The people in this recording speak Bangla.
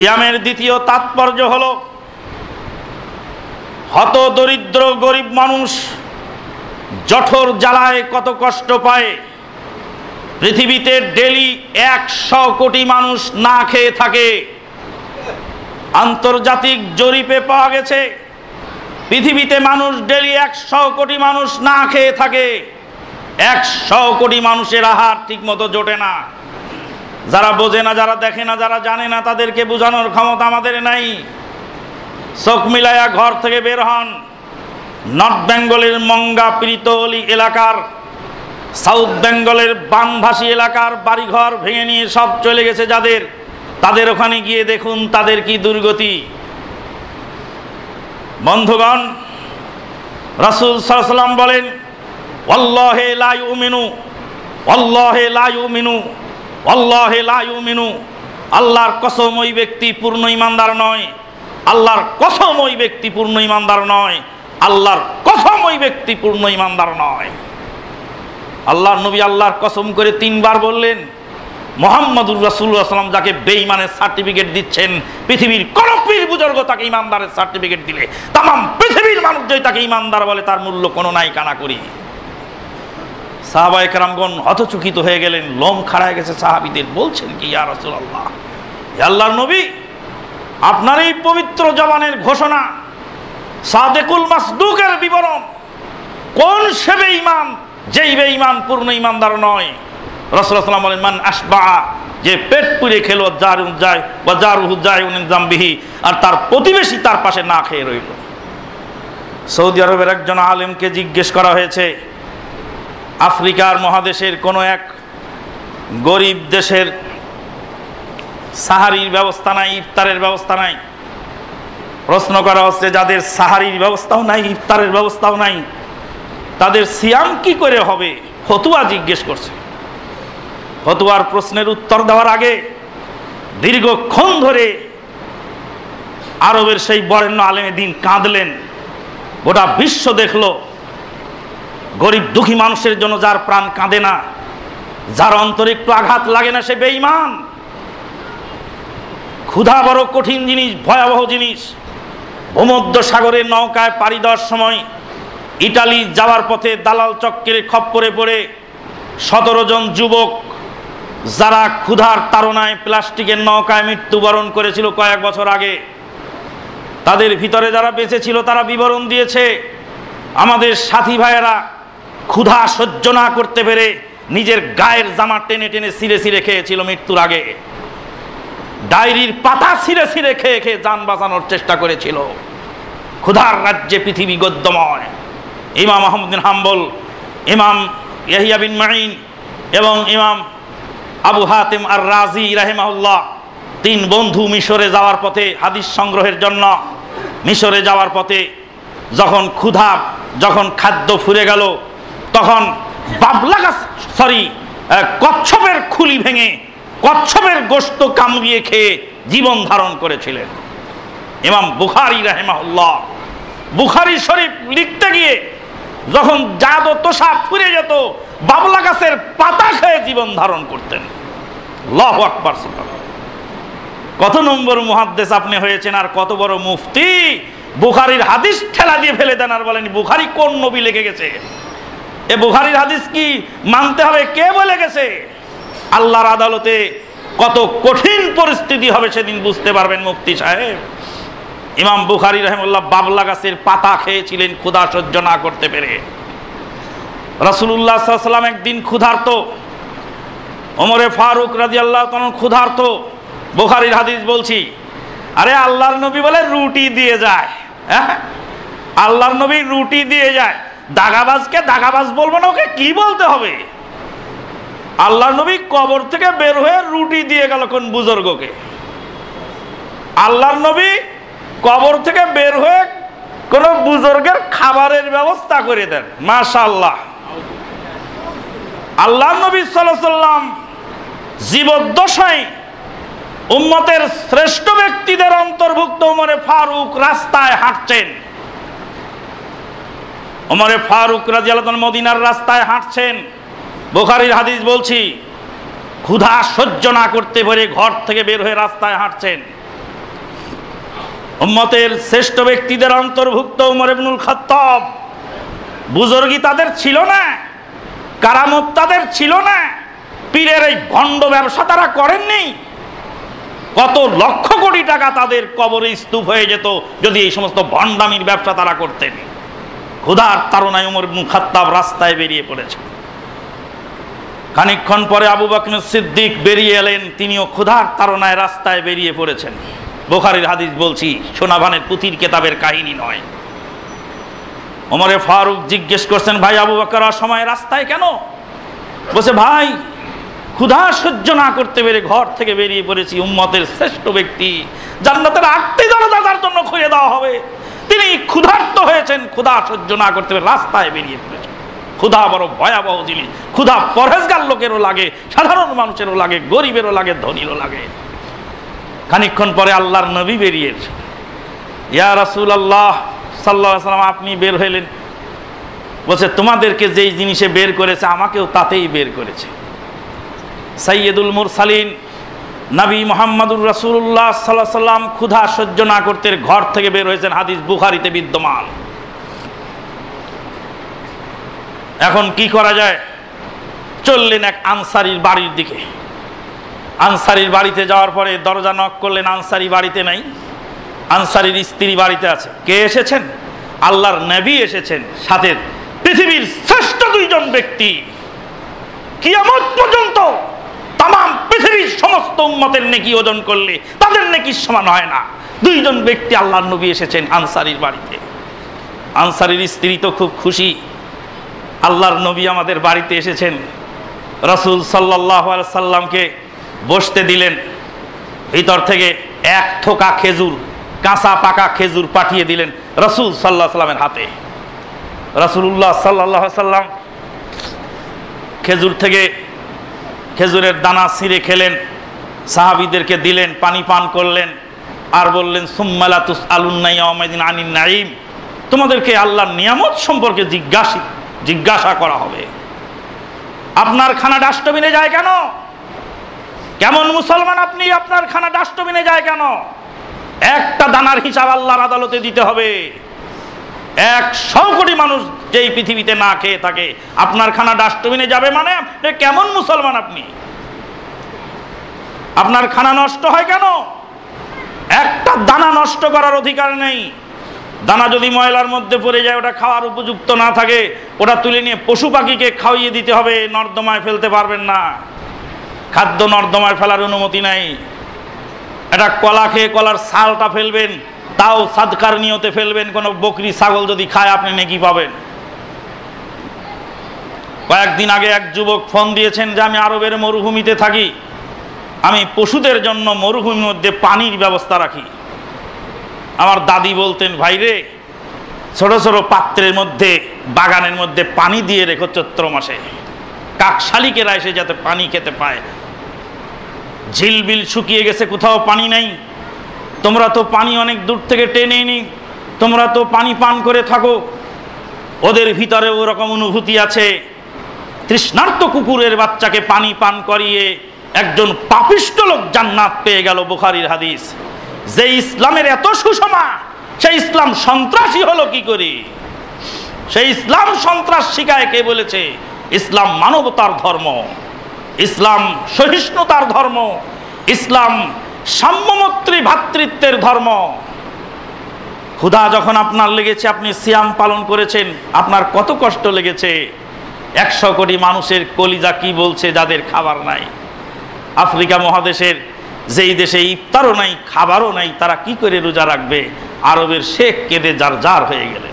সিয়ামের দ্বিতীয় তাৎপর্য হলো হত দরিদ্র গরিব মানুষ জঠর জ্বালায় কত কষ্ট পায়। পৃথিবীতে ডেলি 100 কোটি মানুষ না খেয়ে থাকে। আন্তর্জাতিক জরিপে পাওয়া গেছে পৃথিবীতে মানুষ ডেলি 100 কোটি মানুষ না খেয়ে থাকে। 100 কোটি মানুষের আহার ঠিক মতো জোটে না। যারা বোঝে না, যারা দেখে না, যারা জানে না, তাদেরকে বোঝানোর ক্ষমতা আমাদের নাই। চোখ মিলাইয়া ঘর থেকে বের হন। নর্থ বেঙ্গলের মঙ্গা পিরিতলি এলাকার, সাউথ বেঙ্গলের বানভাসী এলাকার বাড়িঘর ভেঙে নিয়ে সব চলে গেছে যাদের, তাদের ওখানে গিয়ে দেখুন তাদের কি দুর্গতি। বন্ধুগণ, রাসূল সাল্লাল্লাহু আলাইহি ওয়াসাল্লাম বলেন, ওয়াল্লাহি লা ইউমিনু, ওয়াল্লাহি লা ইউমিনু, ওয়াল্লাহি লা ইউমিনু। আল্লাহর কসম, ওই ব্যক্তি পূর্ণ ঈমানদার নয়। আল্লাহর কসম, ওই ব্যক্তি পূর্ণ ঈমানদার নয়। আল্লাহর কসম, ওই ব্যক্তি পূর্ণ ঈমানদার নয়। আল্লাহর নবী আল্লাহর কসম করে 3 বার বললেন। মুহাম্মদুর রাসূলুল্লাহ সাল্লাল্লাহু আলাইহি ওয়াসাল্লাম যাকে বেঈমানের সার্টিফিকেট দিচ্ছেন, পৃথিবীর কোন পীর বুজুর্গ তাকে ঈমানদারের সার্টিফিকেট দিলে তামাম পৃথিবীর মানুষ যদি তাকে ঈমানদার বলে, তার মূল্য কোনো নাই, কানা করি। সাহাবায়ে কেরামগণ হতচকিত হয়ে গেলেন, লোম খাড়ায় গেছে সাহাবীদের। বলছেন কি, ইয়া রাসূলুল্লাহ, হে আল্লাহর নবী, আপনার এই পবিত্র জবানের ঘোষণা, সাদেকুল মাসদুকের বিবরণ, কোন সে বেঈমান যেই বেঈমান পূর্ণ ঈমানদার নয়? রাসূলুল্লাহ সাল্লাল্লাহু আলাইহি ওয়াসাল্লাম বলেন, মান আশবা, যে পেট পুরে খেলো, জারুন যায় ওয়া জারুহু জায়উন জামবিহি, আর তার প্রতিবেশী তার পাশে না খেয়ে রইল। সৌদি আরবের একজন আলেমকে জিজ্ঞেস করা হয়েছে, আফ্রিকার মহাদেশের কোনো এক গরিব দেশের সাহারির ব্যবস্থা নাই, ইফতারের ব্যবস্থা নাই। প্রশ্ন করা হচ্ছে, যাদের সাহারির ব্যবস্থাও নাই, ইফতারের ব্যবস্থাও নাই, তাদের সিয়াম কি করে হবে? ফতুয়া জিজ্ঞেস করছে। ফতুয়ার প্রশ্নের উত্তর দেওয়ার আগে দীর্ঘক্ষণ ধরে আরবের সেই বরেণ্য আলেমে দ্বীন কাঁদলেন। গোটা বিশ্ব দেখলো, গরিব দুঃখী মানুষের জন্য যার প্রাণ কাঁদে না, যার অন্তরে একটু আঘাত লাগে না, সে বেঈমান। ক্ষুধা বড় কঠিন জিনিস, ভয়াবহ জিনিস। ভূমধ্য সাগরের নৌকায় পাড়ি দেওয়ার সময় ইটালি যাওয়ার পথে দালাল চক্রের খপ্পরে পড়ে 17 জন যুবক, যারা ক্ষুধার তাড়নায় প্লাস্টিকের নৌকায় মৃত্যুবরণ করেছিল কয়েক বছর আগে, তাদের ভিতরে যারা বেঁচে ছিল তারা বিবরণ দিয়েছে, আমাদের সাথী ভাইয়েরা ক্ষুধা সহ্য না করতে পেরে নিজের গায়ের জামা টেনে টেনে ছিঁড়ে ছিঁড়ে খেয়েছিল মৃত্যুর আগে। ডায়েরির পাতা ছিঁড়ে ছিঁড়ে খেয়ে খেয়ে জান বাঁচানোর চেষ্টা করেছিল। ক্ষুধার রাজ্যে পৃথিবী গদ্যময়। ইমাম আহমদ বিন হাম্বল, ইমাম ইয়াহইয়া বিন মাঈন এবং ইমাম আবু হাতিম আর রাজি রাহিমাহুল্লাহ, 3 বন্ধু মিশরে যাওয়ার পথে হাদিস সংগ্রহের জন্য মিশরে যাওয়ার পথে যখন খাদ্য ফুরে গেল, তখন বাবলা গাছ, কচ্ছপের খুলি ভেঙে কচ্ছপের গোশত কামড়িয়ে খেয়ে জীবন ধারণ করেছিলেন। ইমাম বুখারী রাহিমাহুল্লাহ বুখারী শরীফ লিখতে গিয়ে যখন জাদ ও তোষা ফুরে যেত, বাবলা গাছের পাতা খেয়ে জীবন ধারণ করতেন। আল্লাহু আকবার। কত নম্বর মুহাদ্দিস আপনি হয়েছেন, আর কত বড় মুফতি! বুখারীর হাদিস ঠেলা দিয়ে ফেলে দেন আর বলেন বুখারী কোন নবী লিখে গেছে? এ বুখারীর হাদিস কি মানতে হবে? কে বলে গেছে? আল্লাহর আদালতে কত কঠিন পরিস্থিতি হবে সেদিন বুঝতে পারবেন মুফতি সাহেব। ইমাম বুখারী রাহিমাহুল্লাহ বাবলা গাছের পাতা খেয়েছিলেন ক্ষুধা সহ্য না করতে পেরে। রাসূলুল্লাহ সাল্লাল্লাহু আলাইহি ওয়াসাল্লাম একদিন ক্ষুধার্ত, ওমরে ফারুক রাদিয়াল্লাহু তাআলা ক্ষুধার্ত। বুখারীর হাদিস বলছি। আরে আল্লাহর নবী বলে রুটি দিয়ে যায়। হ্যাঁ, আল্লাহর নবী রুটি দিয়ে যায়। দাগাবাজকে দাগাবাজ বলবো না, ওকে কি বলতে হবে? আল্লাহর নবী কবর থেকে বের হয়ে রুটি দিয়ে গেল কোন বুজুর্গকে? আল্লাহর নবী কবর থেকে বের হয়ে কোন বুজুর্গের খাবারের ব্যবস্থা করে দেন। মাশাআল্লাহ। আল্লাহর নবী সাল্লাল্লাহু আলাইহি ওয়াসাল্লাম জীবদ্দশায় উম্মতের শ্রেষ্ঠ ব্যক্তিদের অন্তর্ভুক্ত ওমরে ফারুক রাস্তায় হাঁটছেন। ওমরে ফারুক রাদিয়াল্লাহু আনহু মদিনার রাস্তায় হাঁটছেন। বুখারীর হাদিস বলছি, ক্ষুধা সহ্য না করতে পেরে ঘর থেকে বের হয়ে রাস্তায় হাঁটছেন। উম্মতের শ্রেষ্ঠ ব্যক্তিদের অন্তর্ভুক্ত উমর ইবনুল খাত্তাব। বুজুর্গি তাদের ছিল না, কারামত তাদের ছিল না, পীরের এই ভণ্ড ব্যবসা তারা করেননি। কত লক্ষ কোটি টাকা তাদের কবরে স্তূপ হয়ে যেত যদি এই সমস্ত ভণ্ডামির ব্যবসা তারা করতেন। ক্ষুধার তাড়নায় উমর ইবনুল খাত্তাব রাস্তায় বেরিয়ে পড়েছেন। খানিকক্ষণ পরে আবু বকর সিদ্দিক বেরিয়ে এলেন, তিনিও ক্ষুধার তাড়নায় রাস্তায় বেরিয়ে পড়েছেন। বুখারীর হাদিস বলছি, সোনাভানের পুঁথির কেতাবের কাহিনী নয়। ওমরে ফারুক জিজ্ঞেস করছেন, ভাই আবু বকর সময় রাস্তায় কেন? বলছে, ভাই ক্ষুধা সহ্য না করতে পেরে ঘর থেকে বেরিয়ে পড়েছি। উম্মতের শ্রেষ্ঠ ব্যক্তি, জান্নাতের 8টি দরজা তার জন্য খুলে দেওয়া হবে, তিনি ক্ষুধার্ত হয়েছেন, ক্ষুধা সহ্য না করতে পেরে রাস্তায় বেরিয়ে পড়েছেন। ক্ষুধা বড় ভয়াবহ জিনিস। ক্ষুধা পরহেজগার লোকেরও লাগে, সাধারণ মানুষেরও লাগে, গরিবেরও লাগে, ধনীরও লাগে। খানিকক্ষণ পরে আল্লাহর নবী বেরিয়েছে। ইয়া রাসূলুল্লাহ সাল্লাল্লাহু আলাইহি ওয়াসাল্লাম, আপনি বের হইলেন। বলছে, তোমাদেরকে যেই জিনিসে বের করেছে আমাকেও তাতেই বের করেছে। সাইয়্যিদুল মুরসালিন নবী মুহাম্মদুর রাসূলুল্লাহ সাল্লাল্লাহু আলাইহি ওয়াসাল্লাম ক্ষুধা সহ্য না করতে ঘর থেকে বের হয়েছেন, হাদিস বুখারীতে বিদ্যমান। এখন কি করা যায়? চললেন এক আনসারীর বাড়ির দিকে। আনসারীর বাড়িতে যাওয়ার পরে দরজা নক করলেন, আনসারী বাড়িতে নাই। আনসারীর স্ত্রী বাড়িতে আছে। কে এসেছেন? আল্লাহর নবী এসেছেন, সাথে পৃথিবীর শ্রেষ্ঠ 2 জন ব্যক্তি। কিয়ামত পর্যন্ত তামাম পৃথিবীর সমস্ত উম্মতের নেকি ওজন করলে তাদের নেকির সমান হয় না। 2 জন ব্যক্তি আল্লাহর নবী এসেছেন আনসারীর বাড়িতে। আনসারীর স্ত্রী তো খুব খুশি, আল্লাহর নবী আমাদের বাড়িতে এসেছেন। রাসূল সাল্লাল্লাহু আলাইহি সাল্লামকে বসতে দিলেন। ভিতর থেকে 1 থোকা খেজুর, কাঁচা পাকা খেজুর পাঠিয়ে দিলেন রাসূল সাল্লাল্লাহু আলাইহি সাল্লামের হাতে। রাসূলুল্লাহ সাল্লাল্লাহু আলাইহি সাল্লাম খেজুর থেকে খেজুরের দানা ছিঁড়ে খেলেন, সাহাবীদেরকে দিলেন, পানি পান করলেন, আর বললেন, সুম্মা লা তুসআলুন্না ইয়াওমাইদিন আনিন নাঈম, তোমাদেরকে আল্লাহর নিয়ামত সম্পর্কে জিজ্ঞাসা করা হবে। আপনার খানা ডাস্টবিনে যায় কেন? কেমন মুসলমান আপনি? আপনার খানা ডাস্টবিনে যায় কেন? একটা দানার হিসাব আল্লাহর আদালতে দিতে হবে। 100 কোটি মানুষ যেই পৃথিবীতে না খেয়ে থাকে, আপনার খানা ডাস্টবিনে যাবে মানে কেমন মুসলমান আপনি? আপনার খানা নষ্ট হয় কেন? একটা দানা নষ্ট করার অধিকার নেই। দানা যদি ময়লার মধ্যে পড়ে যায়, ওটা খাওয়ার উপযুক্ত না থাকে, ওটা তুলে নিয়ে পশু পাখিকে খাওয়িয়ে দিতে হবে, নর্দমায় ফেলতে পারবেন না। খাদ্য নর্দমায় ফেলার অনুমতি নাই। এটা কলা খেয়ে কলার ছালটা ফেলবেন, তাও সাদকার নিয়তে ফেলবেন। কোনো বকরি ছাগল যদি খায় আপনি নেকি পাবেন। কয়েকদিন আগে এক যুবক ফোন দিয়েছেন যে আমি আরবের মরুভূমিতে থাকি, আমি পশুদের জন্য মরুভূমির মধ্যে পানির ব্যবস্থা রাখি। আমার দাদি বলতেন, ভাইরে ছোট ছোট পাত্রের মধ্যে বাগানের মধ্যে পানি দিয়ে রেখো চৈত্র মাসে, কাকশালিকেরা এসে যাতে পানি খেতে পায়। ঝিলবিল শুকিয়ে গেছে, কোথাও পানি নাই, তোমরা তো পানি অনেক দূর থেকে টেনে নি, তোমরা তো পানি পান করে থাকো। ওদের ভিতরে ওরকম অনুভূতি আছে। তৃষ্ণার্ত কুকুরের বাচ্চাকে পানি পান করিয়ে একজন পাপিষ্ঠ লোক জান্নাত পেয়ে গেল, বুখারীর হাদিস। যে ইসলামের এত সুষমা, সেই ইসলাম সন্ত্রাসী হলো কি করে? সেই ইসলাম সন্ত্রাস শিখায় কে বলেছে? ইসলাম মানবতার ধর্ম, ইসলাম সহিষ্ণুতার ধর্ম, ইসলাম সাম্যমৈত্রী ভ্রাতৃত্বের ধর্ম। ক্ষুধা যখন আপনার লেগেছে, আপনি সিয়াম পালন করেছেন, আপনার কত কষ্ট লেগেছে। 100 কোটি মানুষের কলিজা কি বলছে যাদের খাবার নাই? আফ্রিকা মহাদেশের যেই দেশে ইফতারও নাই, খাবারও নাই, তারা কি করে রোজা রাখবে? আরবের শেখ কেঁদে জার জার হয়ে গেলেন।